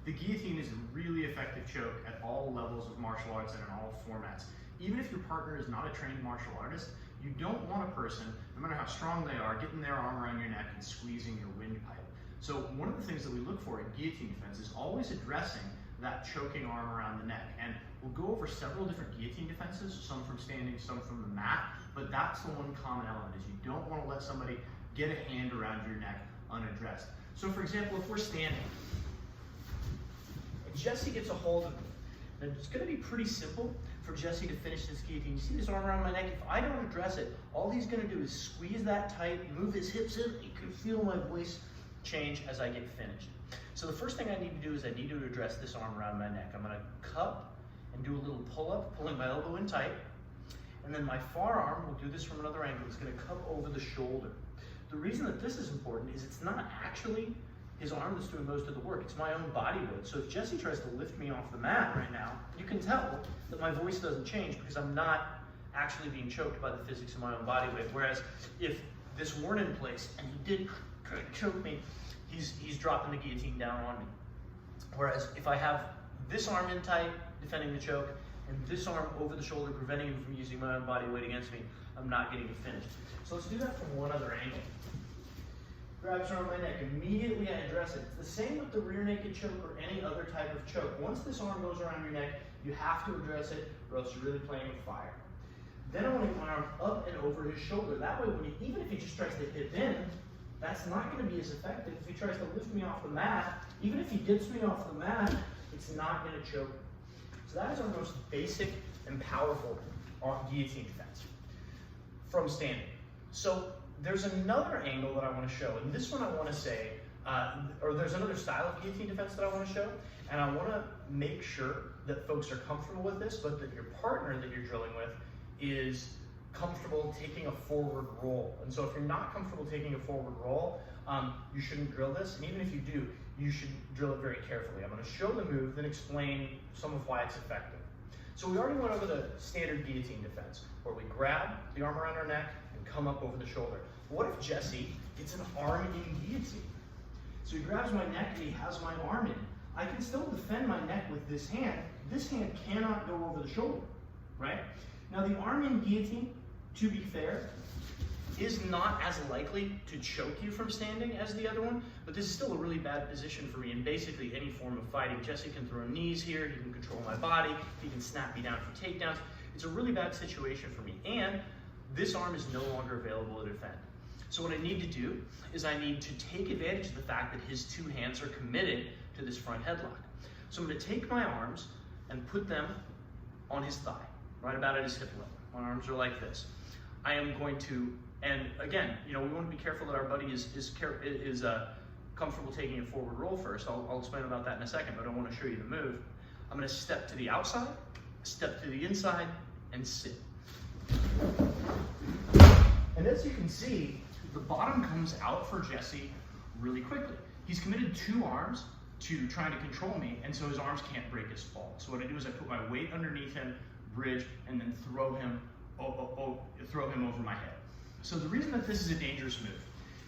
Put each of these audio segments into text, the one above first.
The guillotine is a really effective choke at all levels of martial arts and in all formats. Even if your partner is not a trained martial artist, you don't want a person, no matter how strong they are, getting their arm around your neck and squeezing your windpipe. So one of the things that we look for in guillotine defense is always addressing that choking arm around the neck. And we'll go over several different guillotine defenses, some from standing, some from the mat, but that's the one common element, is you don't want to let somebody get a hand around your neck unaddressed. So for example, if we're standing, and Jesse gets a hold of me, and it's going to be pretty simple for Jesse to finish this guillotine. You see this arm around my neck? If I don't address it, all he's going to do is squeeze that tight, move his hips in. You can feel my voice change as I get finished. So the first thing I need to do is I need to address this arm around my neck. I'm going to cup and do a little pull-up, pulling my elbow in tight. And then my forearm, we'll do this from another angle, it's going to cup over the shoulder. The reason that this is important is it's not actually his arm that's doing most of the work. It's my own body weight. So if Jesse tries to lift me off the mat right now, you can tell that my voice doesn't change because I'm not actually being choked by the physics of my own body weight. Whereas if this weren't in place and he did choke me, he's dropping the guillotine down on me. Whereas if I have this arm in tight, defending the choke, and this arm over the shoulder, preventing him from using my own body weight against me, I'm not getting it finished. So let's do that from one other angle. Grabs around my neck, immediately I address it. It's the same with the rear naked choke or any other type of choke. Once this arm goes around your neck, you have to address it or else you're really playing with fire. Then I want to get my arm up and over his shoulder. That way, even if he just tries to hip in, that's not going to be as effective. If he tries to lift me off the mat, even if he gets me off the mat, it's not going to choke me. So that is our most basic and powerful guillotine defense from standing. So there's another angle that I want to show, and this one I want to say, or there's another style of guillotine defense that I want to show, and I want to make sure that folks are comfortable with this, but that your partner that you're drilling with is comfortable taking a forward roll. And so if you're not comfortable taking a forward roll, you shouldn't drill this, and even if you do, you should drill it very carefully. I'm going to show the move, then explain some of why it's effective. So we already went over the standard guillotine defense, where we grab the arm around our neck and come up over the shoulder. What if Jesse gets an arm in guillotine? So he grabs my neck and he has my arm in. I can still defend my neck with this hand. This hand cannot go over the shoulder, right? Now the arm in guillotine, to be fair, is not as likely to choke you from standing as the other one, but this is still a really bad position for me in basically any form of fighting. Jesse can throw knees here, he can control my body, he can snap me down for takedowns. It's a really bad situation for me, and this arm is no longer available to defend. So what I need to do is I need to take advantage of the fact that his two hands are committed to this front headlock. So I'm going to take my arms and put them on his thigh, right about at his hip level. My arms are like this. I am going to, and again, we want to be careful that our buddy is comfortable taking a forward roll first. I'll explain about that in a second, but I want to show you the move. I'm going to step to the outside, step to the inside, and sit. And as you can see, the bottom comes out for Jesse really quickly. He's committed two arms to trying to control me, and so his arms can't break his fall. So what I do is I put my weight underneath him, bridge, and then throw him over my head. So the reason that this is a dangerous move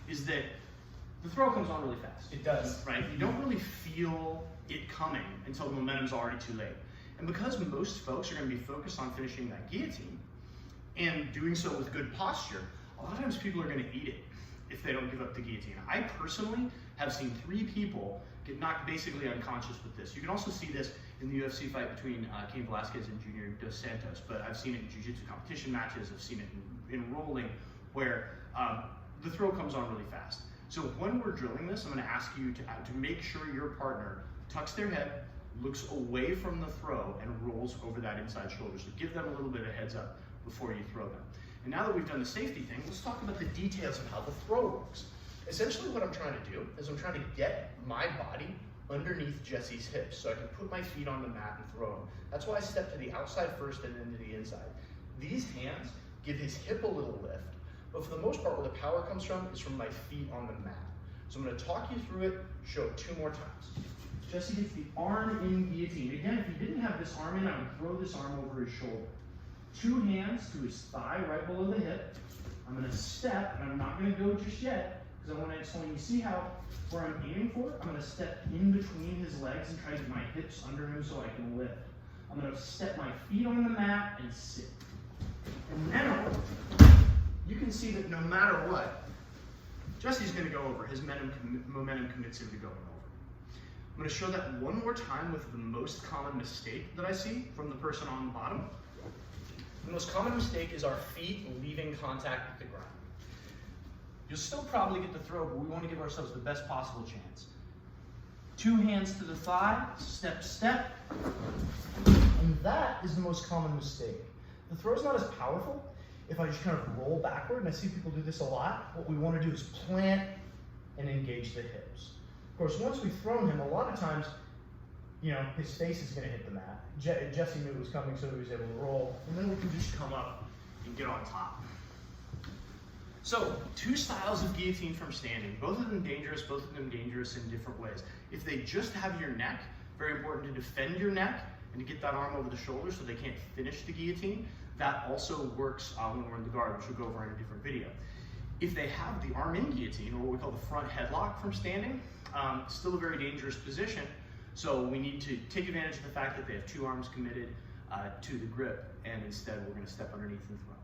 is that the throw comes on really fast. It does. Right? You don't really feel it coming until the momentum's already too late. And because most folks are going to be focused on finishing that guillotine and doing so with good posture, a lot of times people are going to eat it if they don't give up the guillotine. I personally have seen 3 people get knocked basically unconscious with this. You can also see this in the UFC fight between Cain Velasquez and Junior Dos Santos, but I've seen it in jiu-jitsu competition matches, I've seen it in rolling, where the throw comes on really fast. So when we're drilling this, I'm going to ask you to make sure your partner tucks their head, looks away from the throw, and rolls over that inside shoulder. So give them a little bit of heads up before you throw them. And now that we've done the safety thing, let's talk about the details of how the throw works. Essentially what I'm trying to do is I'm trying to get my body underneath Jesse's hips so I can put my feet on the mat and throw him. That's why I step to the outside first and then to the inside. These hands give his hip a little lift, but for the most part where the power comes from is from my feet on the mat. So I'm going to talk you through it, show it 2 more times. Jesse gets the arm in guillotine. Again, if he didn't have this arm in, I would throw this arm over his shoulder. 2 hands to his thigh right below the hip. I'm going to step, and I'm not going to go just yet, because because I want to, so when you see how, where I'm aiming for, I'm going to step in between his legs and try to get my hips under him so I can lift. I'm going to step my feet on the mat and sit. And now, you can see that no matter what, Jesse's going to go over. His momentum commits him to going over. I'm going to show that one more time with the most common mistake that I see from the person on the bottom. The most common mistake is our feet leaving contact with the ground. You'll still probably get the throw, but we want to give ourselves the best possible chance. 2 hands to the thigh, step, step. And that is the most common mistake. The throw's not as powerful if I just kind of roll backward, and I see people do this a lot. What we want to do is plant and engage the hips. Of course, once we've thrown him, a lot of times, you know, his face is going to hit the mat. Jesse knew it was coming, so he was able to roll. And then we can just come up and get on top. So, 2 styles of guillotine from standing. Both of them dangerous in different ways. If they just have your neck, very important to defend your neck and to get that arm over the shoulder so they can't finish the guillotine. That also works when we're in the guard, which we'll go over in a different video. If they have the arm in guillotine, or what we call the front headlock from standing, still a very dangerous position. So we need to take advantage of the fact that they have 2 arms committed to the grip, and instead we're going to step underneath and throw.